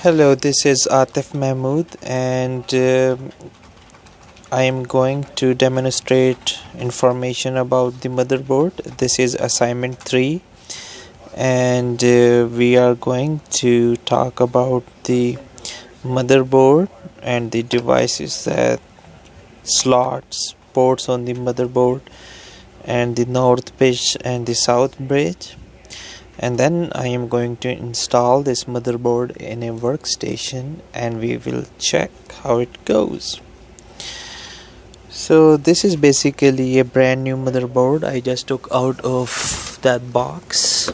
Hello, this is Atif Mahmood, and I am going to demonstrate information about the motherboard. This is assignment 3, and we are going to talk about the motherboard and the devices that slots, ports on the motherboard, and the north bridge and the south bridge. And then I am going to install this motherboard in a workstation and we will check how it goes. So this is basically a brand new motherboard I just took out of that box.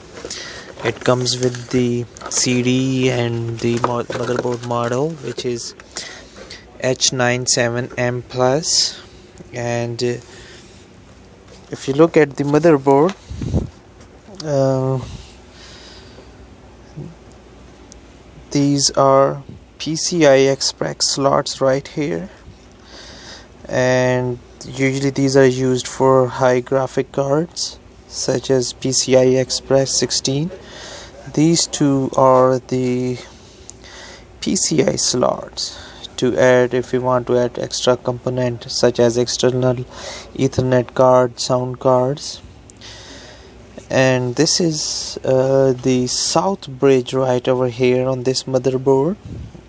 It comes with the CD and the motherboard model, which is H97M Plus. And if you look at the motherboard, these are PCI Express slots right here, and usually these are used for high graphic cards such as PCI Express 16. These two are the PCI slots to add if you want to add extra component such as external Ethernet card, sound cards. And this is the south bridge right over here on this motherboard,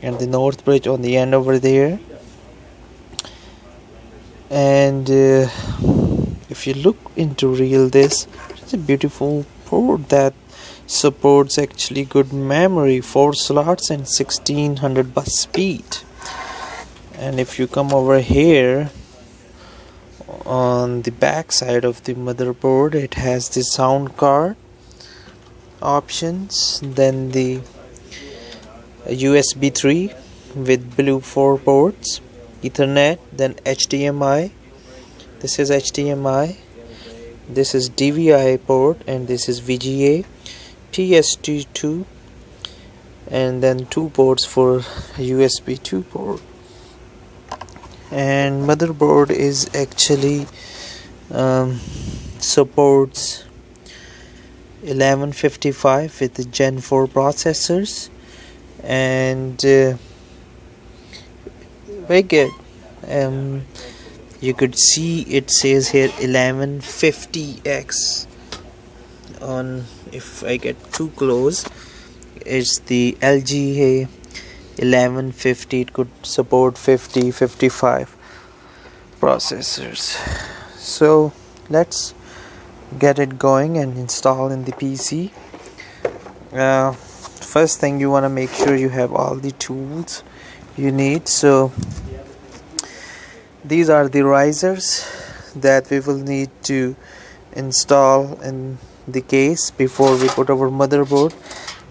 and the north bridge on the end over there. And if you look into this, it's a beautiful board that supports actually good memory, 4 slots and 1600 bus speed. And if you come over here on the back side of the motherboard, it has the sound card options, then the USB 3 with blue 4 ports, Ethernet, then HDMI. This is HDMI, this is DVI port, and this is VGA, PST2, and then 2 ports for USB 2 port. And motherboard is actually supports 1155 with the Gen 4 processors, and very good. You could see it says here 1150X on, if I get too close, it's the LGA 1150. It could support 55 processors. So let's get it going and install in the PC. First thing, you want to make sure you have all the tools you need. So these are the risers that we will need to install in the case before we put our motherboard,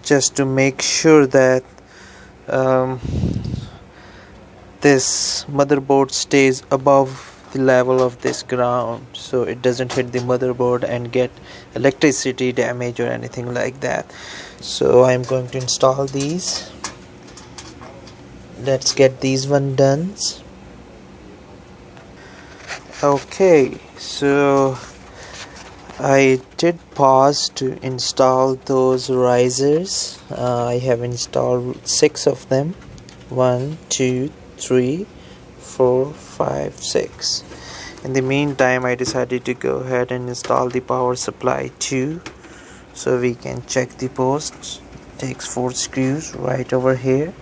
just to make sure that this motherboard stays above the level of this ground, so it doesn't hit the motherboard and get electricity damage or anything like that. So I'm going to install these. Let's get these one done. Okay, so I did pause to install those risers. I have installed 6 of them. 1, 2, 3, 4, 5, 6. In the meantime, I decided to go ahead and install the power supply too, so we can check the posts. It takes 4 screws right over here.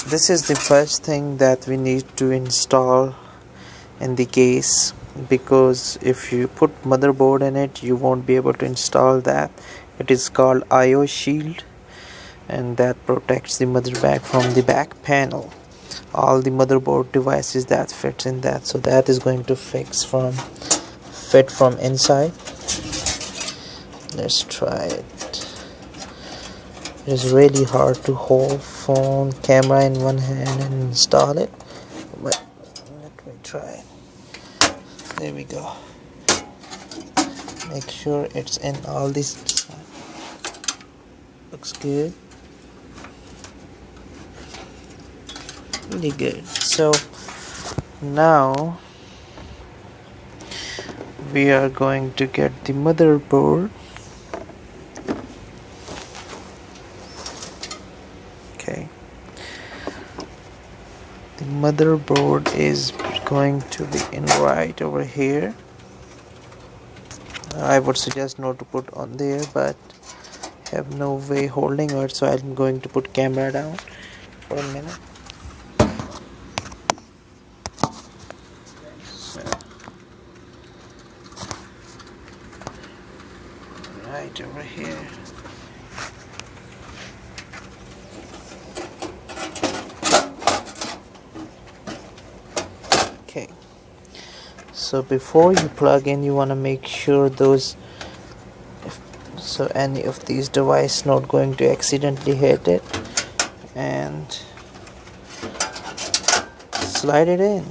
This is the first thing that we need to install in the case, because if you put motherboard in it, you won't be able to install that. It is called IO shield, and that protects the motherboard from the back panel, all the motherboard devices that fits in that. So that is going to fit from inside. Let's try it. It is really hard to hold phone camera in one hand and install it, but let me try it. There we go. Make sure it's in all this. Looks good. Really good. So now we are going to get the motherboard. Okay, motherboard is going to be in right over here. I would suggest not to put on there, but have no way holding it, so I'm going to put camera down for a minute. So, right over here. Okay, so before you plug in, you want to make sure so any of these devices not going to accidentally hit it, and slide it in.